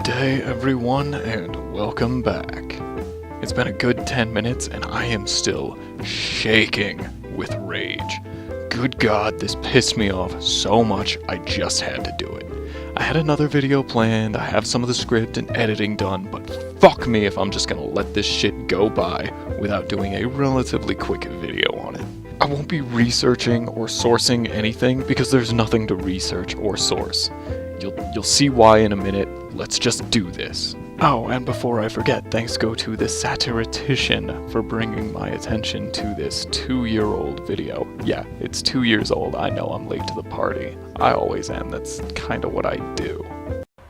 Good day, everyone, and welcome back. It's been a good 10 minutes, and I am still shaking with rage. Good God, this pissed me off so much, I just had to do it. I had another video planned, I have some of the script and editing done, but fuck me if I'm just gonna let this shit go by without doing a relatively quick video on it. I won't be researching or sourcing anything because there's nothing to research or source. You'll see why in a minute. Let's just do this. Oh, and before I forget, thanks go to the Satiratitian for bringing my attention to this 2-year-old video. Yeah, it's 2 years old. I know I'm late to the party. I always am. That's kind of what I do.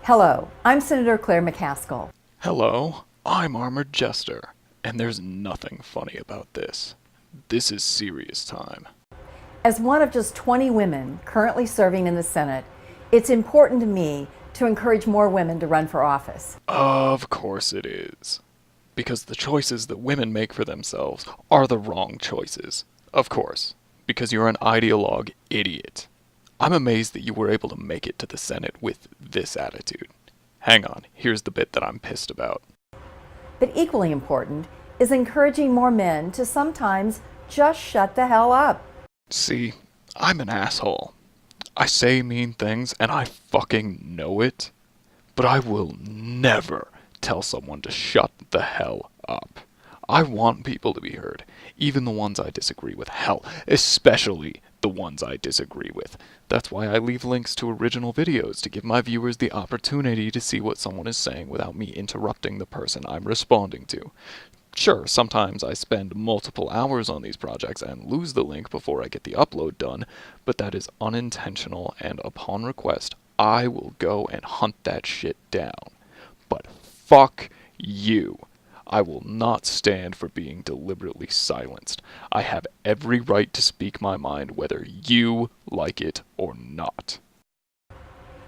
Hello, I'm Senator Claire McCaskill. Hello, I'm Armored Jester. And there's nothing funny about this. This is serious time. As one of just 20 women currently serving in the Senate, it's important to me to encourage more women to run for office. Of course it is. Because the choices that women make for themselves are the wrong choices. Of course. Because you're an ideologue idiot. I'm amazed that you were able to make it to the Senate with this attitude. Hang on, here's the bit that I'm pissed about. But equally important is encouraging more men to sometimes just shut the hell up. See, I'm an asshole. I say mean things, and I fucking know it, but I will never tell someone to shut the hell up. I want people to be heard, even the ones I disagree with. Hell, especially the ones I disagree with. That's why I leave links to original videos, to give my viewers the opportunity to see what someone is saying without me interrupting the person I'm responding to. Sure, sometimes I spend multiple hours on these projects and lose the link before I get the upload done, but that is unintentional, and upon request, I will go and hunt that shit down. But fuck you. I will not stand for being deliberately silenced. I have every right to speak my mind whether you like it or not.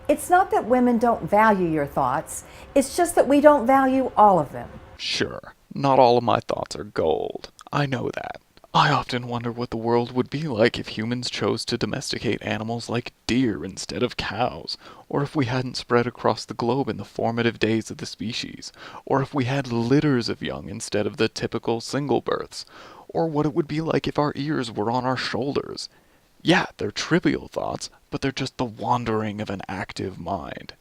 It's not that women don't value your thoughts, it's just that we don't value all of them. Sure. Not all of my thoughts are gold. I know that. I often wonder what the world would be like if humans chose to domesticate animals like deer instead of cows, or if we hadn't spread across the globe in the formative days of the species, or if we had litters of young instead of the typical single births, or what it would be like if our ears were on our shoulders. Yeah, they're trivial thoughts, but they're just the wandering of an active mind.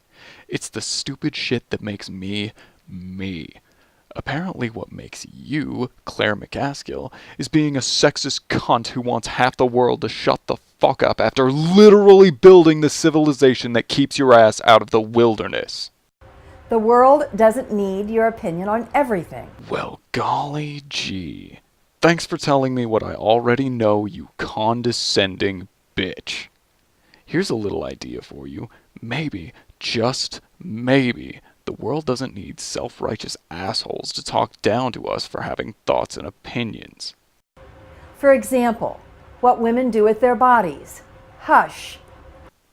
It's the stupid shit that makes me, me. Apparently what makes you, Claire McCaskill, is being a sexist cunt who wants half the world to shut the fuck up after literally building the civilization that keeps your ass out of the wilderness. The world doesn't need your opinion on everything. Well, golly gee. Thanks for telling me what I already know, you condescending bitch. Here's a little idea for you. Maybe, just maybe, the world doesn't need self-righteous assholes to talk down to us for having thoughts and opinions. For example, what women do with their bodies. Hush.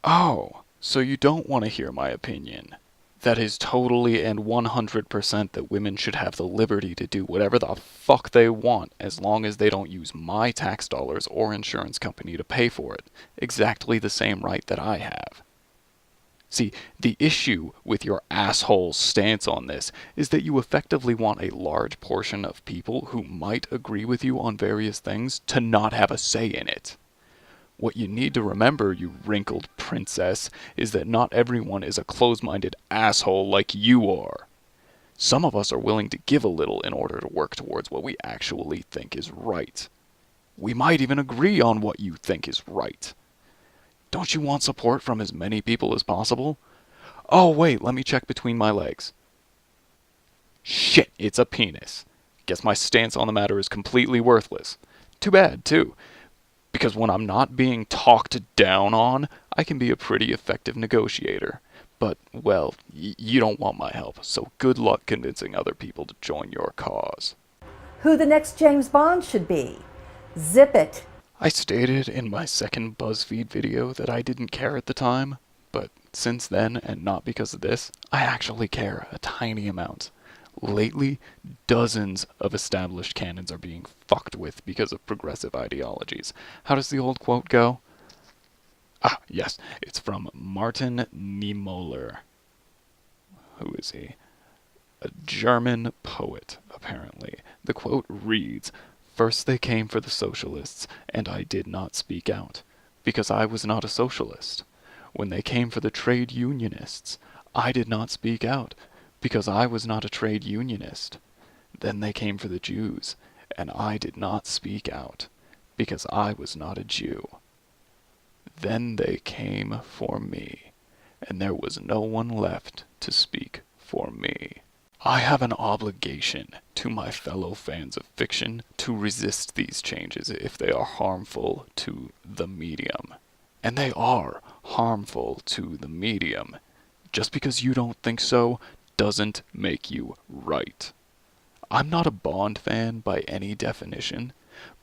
Oh, so you don't want to hear my opinion. That is totally and 100% that women should have the liberty to do whatever the fuck they want as long as they don't use my tax dollars or insurance company to pay for it. Exactly the same right that I have. See, the issue with your asshole stance on this is that you effectively want a large portion of people who might agree with you on various things to not have a say in it. What you need to remember, you wrinkled princess, is that not everyone is a close-minded asshole like you are. Some of us are willing to give a little in order to work towards what we actually think is right. We might even agree on what you think is right. Don't you want support from as many people as possible? Oh wait, let me check between my legs. Shit, it's a penis. Guess my stance on the matter is completely worthless. Too bad, too. Because when I'm not being talked down on, I can be a pretty effective negotiator. But, well, you don't want my help, so good luck convincing other people to join your cause. Who the next James Bond should be. Zip it. I stated in my second BuzzFeed video that I didn't care at the time, but since then, and not because of this, I actually care a tiny amount. Lately, dozens of established canons are being fucked with because of progressive ideologies. How does the old quote go? Ah, yes, it's from Martin Niemöller. who is he? A German poet, apparently. The quote reads, "First they came for the socialists, and I did not speak out, because I was not a socialist. When they came for the trade unionists, I did not speak out, because I was not a trade unionist. Then they came for the Jews, and I did not speak out, because I was not a Jew. Then they came for me, and there was no one left to speak for me." I have an obligation to my fellow fans of fiction to resist these changes if they are harmful to the medium. And they are harmful to the medium. Just because you don't think so doesn't make you right. I'm not a Bond fan by any definition,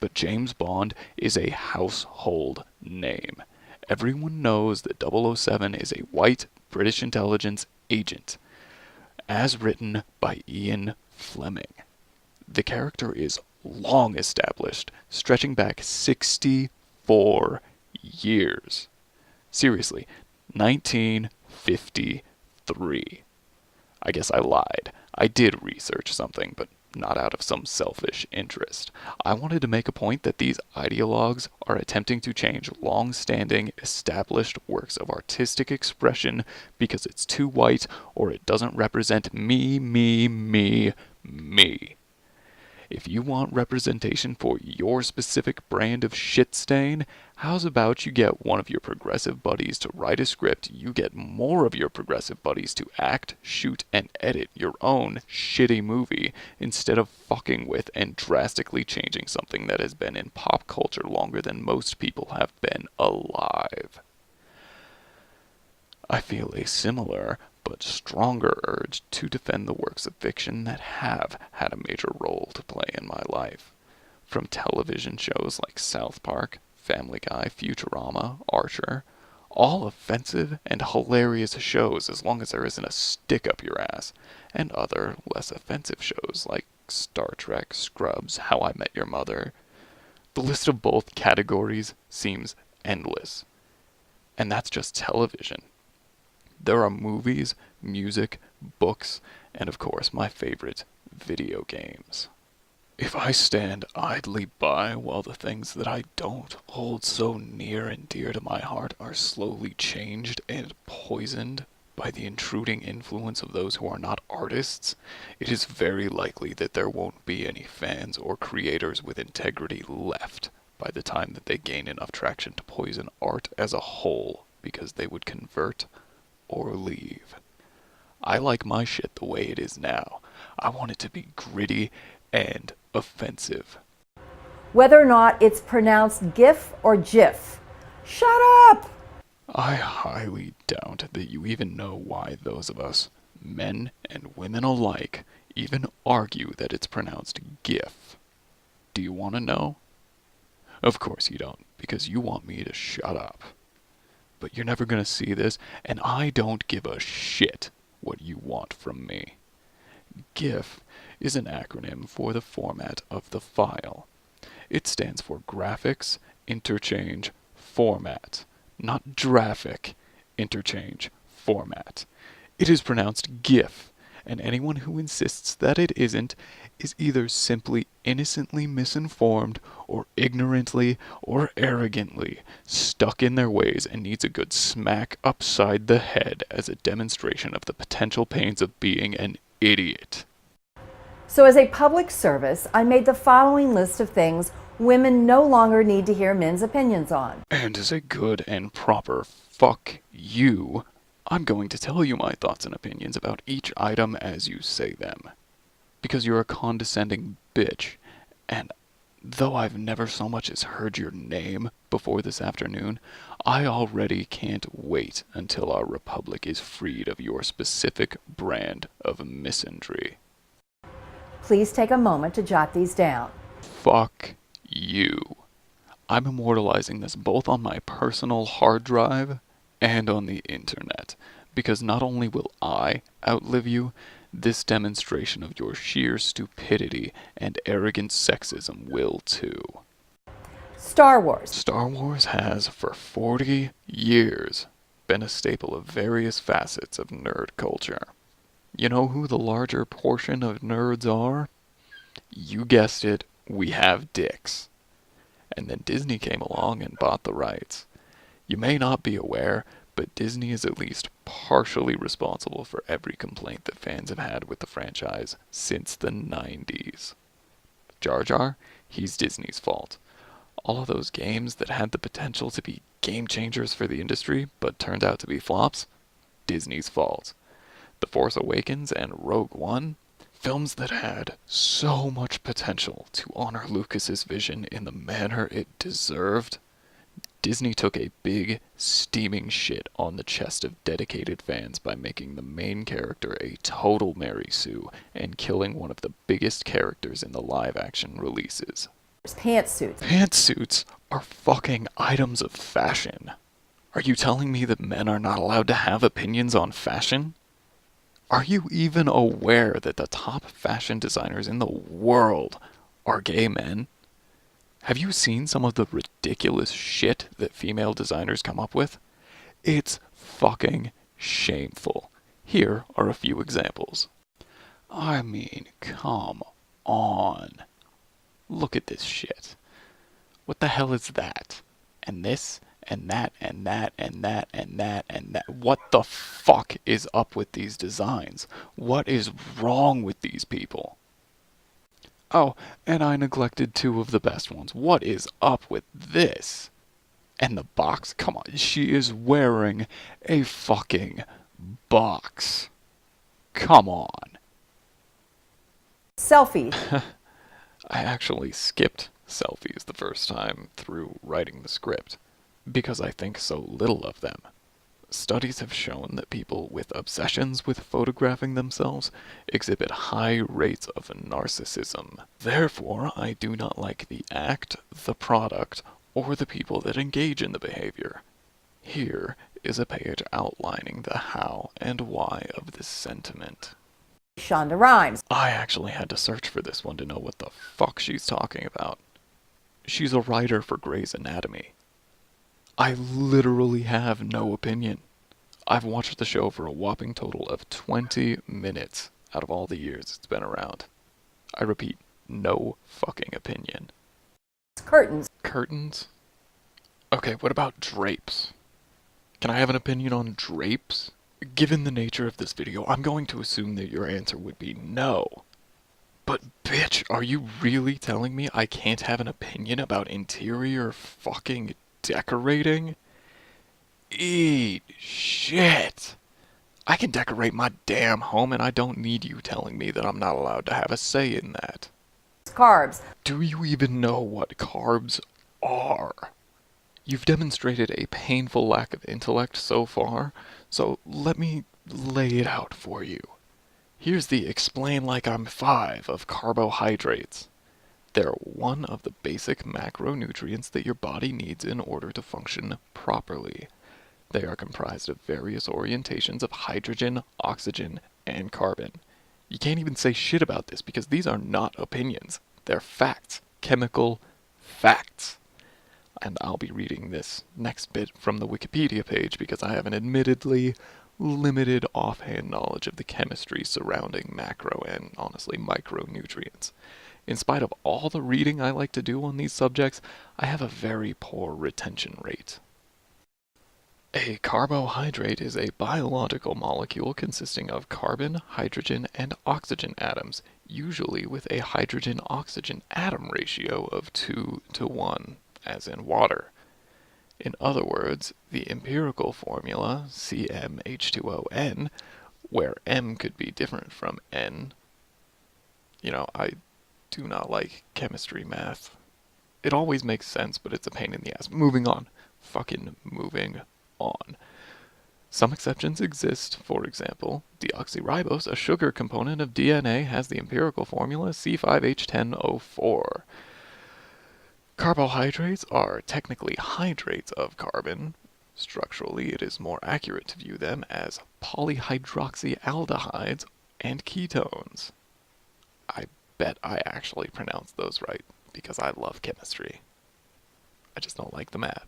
but James Bond is a household name. Everyone knows that 007 is a white British intelligence agent, as written by Ian Fleming. The character is long established, stretching back 64 years. Seriously, 1953. I guess I lied. I did research something, but not out of some selfish interest. I wanted to make a point that these ideologues are attempting to change long-standing, established works of artistic expression because it's too white or it doesn't represent me, me, me, me. If you want representation for your specific brand of shit stain, how's about you get one of your progressive buddies to write a script, you get more of your progressive buddies to act, shoot, and edit your own shitty movie, instead of fucking with and drastically changing something that has been in pop culture longer than most people have been alive. I feel a similar but stronger urge to defend the works of fiction that have had a major role to play in my life. From television shows like South Park, Family Guy, Futurama, Archer, all offensive and hilarious shows as long as there isn't a stick up your ass, and other less offensive shows like Star Trek, Scrubs, How I Met Your Mother. The list of both categories seems endless. And that's just television. There are movies, music, books, and of course my favorite, video games. If I stand idly by while the things that I don't hold so near and dear to my heart are slowly changed and poisoned by the intruding influence of those who are not artists, it is very likely that there won't be any fans or creators with integrity left by the time that they gain enough traction to poison art as a whole, because they would convert or leave. I like my shit the way it is now. I want it to be gritty and offensive. Whether or not it's pronounced GIF or GIF. Shut up! I highly doubt that you even know why those of us, men and women alike, even argue that it's pronounced GIF. Do you want to know? Of course you don't, because you want me to shut up. But you're never going to see this, and I don't give a shit what you want from me. GIF is an acronym for the format of the file. It stands for Graphics Interchange Format, not Graphic Interchange Format. It is pronounced GIF, and anyone who insists that it isn't is either simply innocently misinformed or ignorantly or arrogantly stuck in their ways and needs a good smack upside the head as a demonstration of the potential pains of being an idiot. So as a public service, I made the following list of things women no longer need to hear men's opinions on. And as a good and proper fuck you, I'm going to tell you my thoughts and opinions about each item as you say them. Because you're a condescending bitch, and though I've never so much as heard your name before this afternoon, I already can't wait until our republic is freed of your specific brand of misandry. Please take a moment to jot these down. Fuck you. I'm immortalizing this both on my personal hard drive and on the internet, because not only will I outlive you, this demonstration of your sheer stupidity and arrogant sexism will too. Star Wars. Star Wars has, for 40 years, been a staple of various facets of nerd culture. You know who the larger portion of nerds are? You guessed it, we have dicks. And then Disney came along and bought the rights. You may not be aware, but Disney is at least partially responsible for every complaint that fans have had with the franchise since the 90s. Jar Jar, he's Disney's fault. All of those games that had the potential to be game changers for the industry but turned out to be flops, Disney's fault. The Force Awakens and Rogue One, films that had so much potential to honor Lucas's vision in the manner it deserved, Disney took a big, steaming shit on the chest of dedicated fans by making the main character a total Mary Sue and killing one of the biggest characters in the live-action releases. Pantsuits. Pantsuits are fucking items of fashion. Are you telling me that men are not allowed to have opinions on fashion? Are you even aware that the top fashion designers in the world are gay men? Have you seen some of the ridiculous shit that female designers come up with? It's fucking shameful. Here are a few examples. I mean, come on. Look at this shit. What the hell is that? And this, and that, and that, and that, and that, and that. What the fuck is up with these designs? What is wrong with these people? Oh, and I neglected two of the best ones. What is up with this? And the box? Come on, she is wearing a fucking box. Come on. Selfies. I actually skipped selfies the first time through writing the script, because I think so little of them. Studies have shown that people with obsessions with photographing themselves exhibit high rates of narcissism. Therefore, I do not like the act, the product, or the people that engage in the behavior. Here is a page outlining the how and why of this sentiment. Shonda Rhimes. I actually had to search for this one to know what the fuck she's talking about. She's a writer for Grey's Anatomy. I literally have no opinion. I've watched the show for a whopping total of 20 minutes out of all the years it's been around. I repeat, no fucking opinion. Curtains. Curtains? Okay, what about drapes? Can I have an opinion on drapes? Given the nature of this video, I'm going to assume that your answer would be no. But bitch, are you really telling me I can't have an opinion about interior fucking decorating? Eat shit. I can decorate my damn home and I don't need you telling me that I'm not allowed to have a say in that. Carbs. Do you even know what carbs are? You've demonstrated a painful lack of intellect so far, so let me lay it out for you. Here's the explain like I'm 5 of carbohydrates. They're one of the basic macronutrients that your body needs in order to function properly. They are comprised of various orientations of hydrogen, oxygen, and carbon. You can't even say shit about this because these are not opinions. They're facts. Chemical facts. And I'll be reading this next bit from the Wikipedia page because I have an admittedly limited offhand knowledge of the chemistry surrounding macro and, honestly, micronutrients. In spite of all the reading I like to do on these subjects, I have a very poor retention rate. A carbohydrate is a biological molecule consisting of carbon, hydrogen, and oxygen atoms, usually with a hydrogen-oxygen atom ratio of 2 to 1, as in water. In other words, the empirical formula, CmH2ON, where M could be different from N. I do not like chemistry math. It always makes sense, but it's a pain in the ass. Moving on. Fucking moving on. Some exceptions exist. For example, deoxyribose, a sugar component of DNA, has the empirical formula C5H10O4. Carbohydrates are technically hydrates of carbon. Structurally, it is more accurate to view them as polyhydroxyaldehydes and ketones. I bet I actually pronounced those right because I love chemistry. I just don't like the math.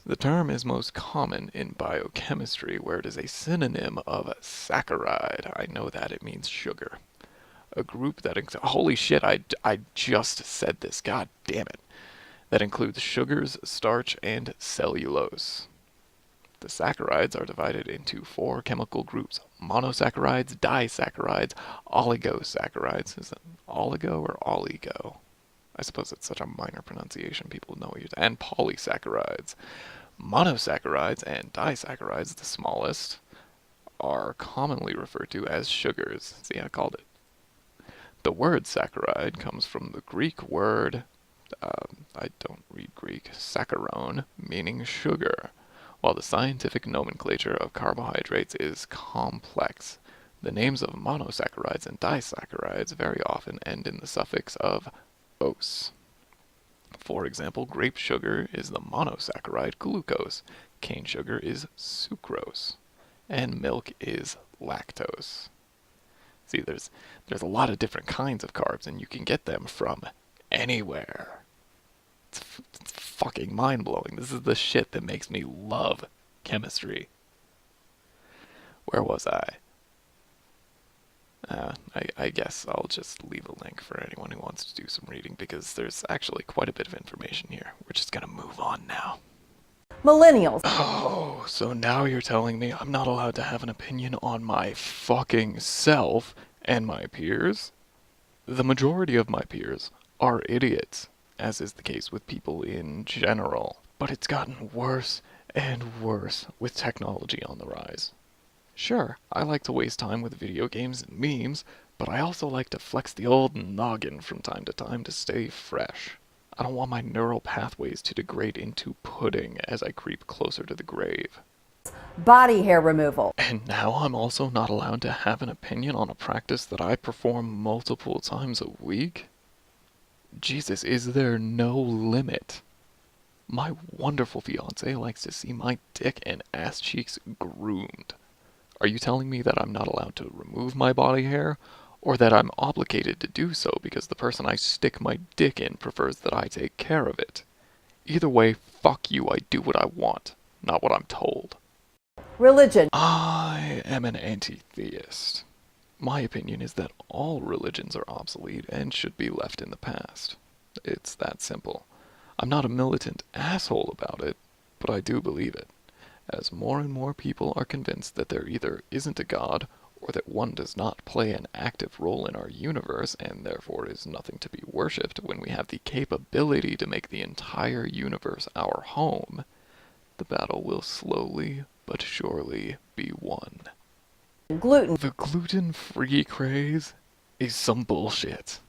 The term is most common in biochemistry, where it is a synonym of saccharide. I know that it means sugar. A group that holy shit, I just said this. God damn it. That includes sugars, starch, and cellulose. The saccharides are divided into four chemical groups: monosaccharides, disaccharides, oligosaccharides. Is it oligo or oligo? I suppose it's such a minor pronunciation, people know what you're and polysaccharides. Monosaccharides and disaccharides, the smallest, are commonly referred to as sugars. See, I called it. The word saccharide comes from the Greek word, I don't read Greek, saccharon, meaning sugar, while the scientific nomenclature of carbohydrates is complex. The names of monosaccharides and disaccharides very often end in the suffix of -ose. For example, grape sugar is the monosaccharide glucose, cane sugar is sucrose, and milk is lactose. See, there's a lot of different kinds of carbs, and you can get them from anywhere. It's fucking mind-blowing. This is the shit that makes me love chemistry. Where was I? I guess I'll just leave a link for anyone who wants to do some reading, because there's actually quite a bit of information here. We're just gonna move on now. Millennials. Oh, so now you're telling me I'm not allowed to have an opinion on my fucking self and my peers? The majority of my peers are idiots, as is the case with people in general. But it's gotten worse and worse with technology on the rise. Sure, I like to waste time with video games and memes, but I also like to flex the old noggin from time to time to stay fresh. I don't want my neural pathways to degrade into pudding as I creep closer to the grave. Body hair removal. And now I'm also not allowed to have an opinion on a practice that I perform multiple times a week? Jesus, is there no limit? My wonderful fiance likes to see my dick and ass cheeks groomed. Are you telling me that I'm not allowed to remove my body hair, or that I'm obligated to do so because the person I stick my dick in prefers that I take care of it? Either way, fuck you, I do what I want, not what I'm told. Religion. I am an anti-theist. My opinion is that all religions are obsolete and should be left in the past. It's that simple. I'm not a militant asshole about it, but I do believe it, as more and more people are convinced that there either isn't a God, or that one does not play an active role in our universe and therefore is nothing to be worshipped when we have the capability to make the entire universe our home. The battle will slowly but surely be won. Gluten. The gluten-free craze is some bullshit.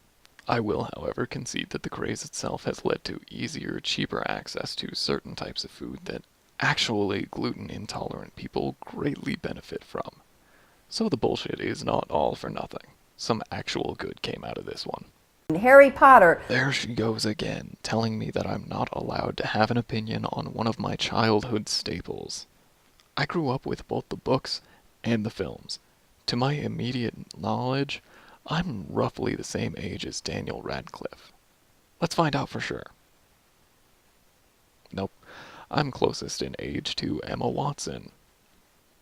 I will, however, concede that the craze itself has led to easier, cheaper access to certain types of food that actually gluten-intolerant people greatly benefit from. So the bullshit is not all for nothing. Some actual good came out of this one. Harry Potter. There she goes again, telling me that I'm not allowed to have an opinion on one of my childhood staples. I grew up with both the books and the films. To my immediate knowledge, I'm roughly the same age as Daniel Radcliffe. Let's find out for sure. Nope, I'm closest in age to Emma Watson.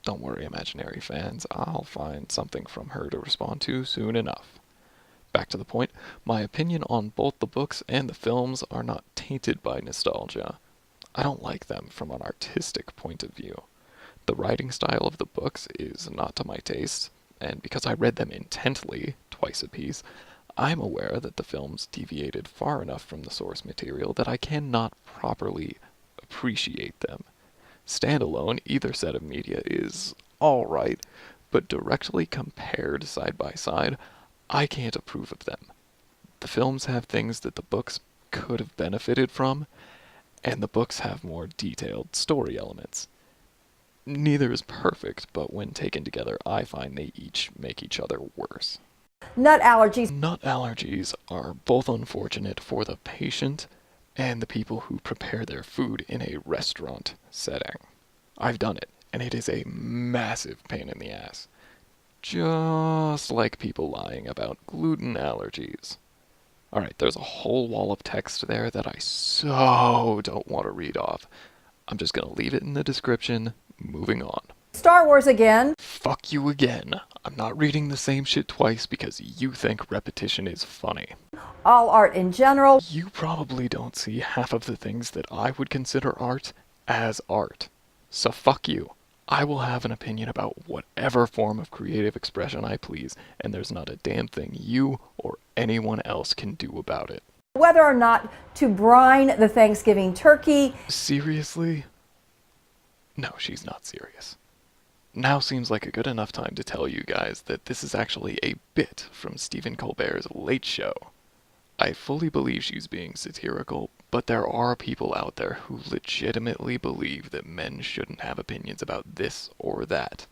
Don't worry, imaginary fans, I'll find something from her to respond to soon enough. Back to the point, my opinion on both the books and the films are not tainted by nostalgia. I don't like them from an artistic point of view. The writing style of the books is not to my taste, and because I read them intently, twice a piece, I'm aware that the films deviated far enough from the source material that I cannot properly appreciate them. Standalone, either set of media is alright, but directly compared side by side, I can't approve of them. The films have things that the books could have benefited from, and the books have more detailed story elements. Neither is perfect, but when taken together, I find they each make each other worse. Nut allergies. Nut allergies are both unfortunate for the patient and the people who prepare their food in a restaurant setting. I've done it, and it is a massive pain in the ass. Just like people lying about gluten allergies. Alright, there's a whole wall of text there that I so don't want to read off. I'm just gonna leave it in the description. Moving on. Star Wars again. Fuck you again. I'm not reading the same shit twice because you think repetition is funny. All art in general. You probably don't see half of the things that I would consider art as art. So fuck you. I will have an opinion about whatever form of creative expression I please, and there's not a damn thing you or anyone else can do about it. Whether or not to brine the Thanksgiving turkey. Seriously? No, she's not serious. Now seems like a good enough time to tell you guys that this is actually a bit from Stephen Colbert's Late Show. I fully believe she's being satirical, but there are people out there who legitimately believe that men shouldn't have opinions about this or that.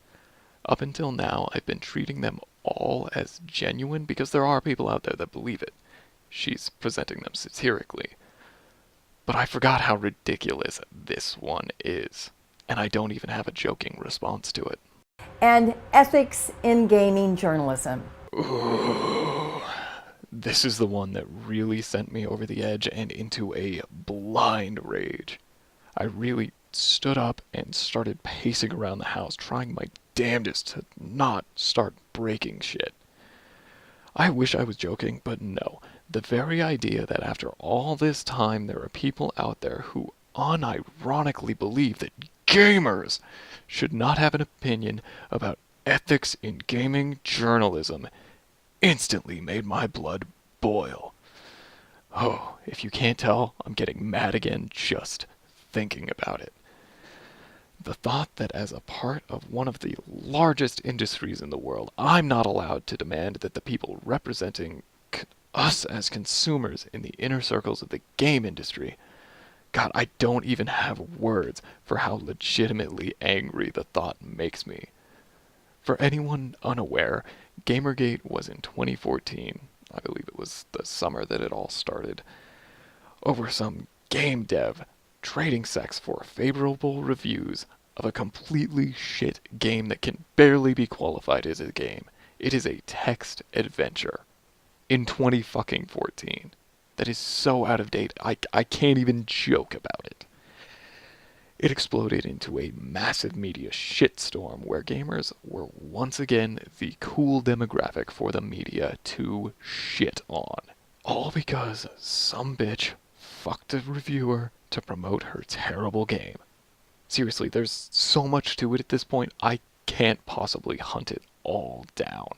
Up until now, I've been treating them all as genuine because there are people out there that believe it. She's presenting them satirically. But I forgot how ridiculous this one is, and I don't even have a joking response to it. And ethics in gaming journalism. Ooh. This is the one that really sent me over the edge and into a blind rage. I really stood up and started pacing around the house, trying my damnedest to not start breaking shit. I wish I was joking, but no. The very idea that after all this time there are people out there who unironically believe that gamers should not have an opinion about ethics in gaming journalism instantly made my blood boil. Oh, if you can't tell, I'm getting mad again just thinking about it. The thought that as a part of one of the largest industries in the world, I'm not allowed to demand that the people representing us as consumers in the inner circles of the game industry. God, I don't even have words for how legitimately angry the thought makes me. For anyone unaware, Gamergate was in 2014, I believe it was the summer that it all started, over some game dev trading sex for favorable reviews of a completely shit game that can barely be qualified as a game. It is a text adventure in 2014. That is so out of date, I can't even joke about it. It exploded into a massive media shitstorm where gamers were once again the cool demographic for the media to shit on. All because some bitch fucked a reviewer to promote her terrible game. Seriously, there's so much to it at this point, I can't possibly hunt it all down.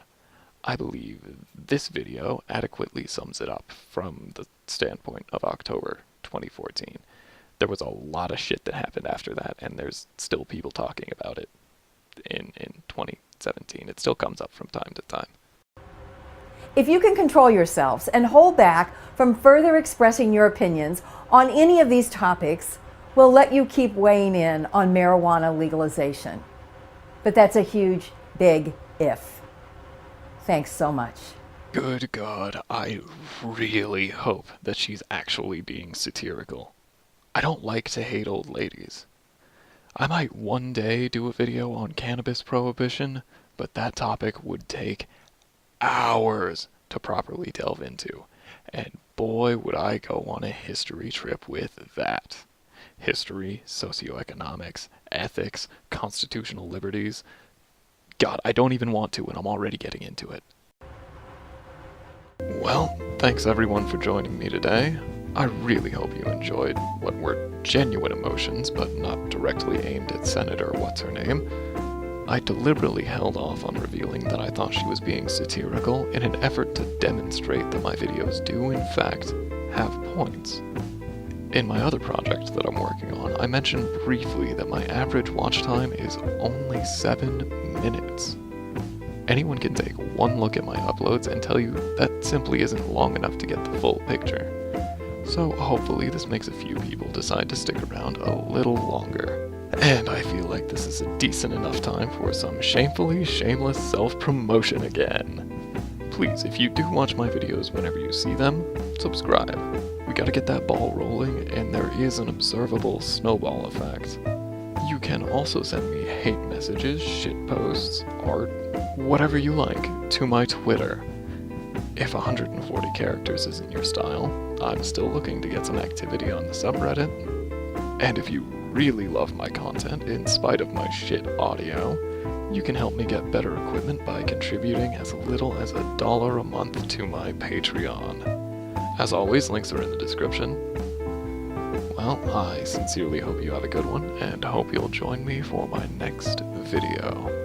I believe this video adequately sums it up from the standpoint of October 2014. There was a lot of shit that happened after that, and there's still people talking about it in 2017. It still comes up from time to time. If you can control yourselves and hold back from further expressing your opinions on any of these topics, we'll let you keep weighing in on marijuana legalization. But that's a huge, big if. Thanks so much. Good God, I really hope that she's actually being satirical. I don't like to hate old ladies. I might one day do a video on cannabis prohibition, but that topic would take hours to properly delve into. And boy, would I go on a history trip with that. History, socioeconomics, ethics, constitutional liberties. God, I don't even want to, and I'm already getting into it. Well, thanks everyone for joining me today. I really hope you enjoyed what were genuine emotions, but not directly aimed at Senator What's-Her-Name. I deliberately held off on revealing that I thought she was being satirical in an effort to demonstrate that my videos do, in fact, have points. In my other project that I'm working on, I mentioned briefly that my average watch time is only 7 minutes. Anyone can take one look at my uploads and tell you that simply isn't long enough to get the full picture. So hopefully this makes a few people decide to stick around a little longer. And I feel like this is a decent enough time for some shamefully shameless self-promotion again. Please, if you do watch my videos whenever you see them, subscribe. We gotta get that ball rolling, and there is an observable snowball effect. You can also send me hate messages, shit posts, art, whatever you like, to my Twitter. If 140 characters isn't your style, I'm still looking to get some activity on the subreddit. And if you really love my content in spite of my shit audio, you can help me get better equipment by contributing as little as $1 a month to my Patreon. As always, links are in the description. Well, I sincerely hope you have a good one, and hope you'll join me for my next video.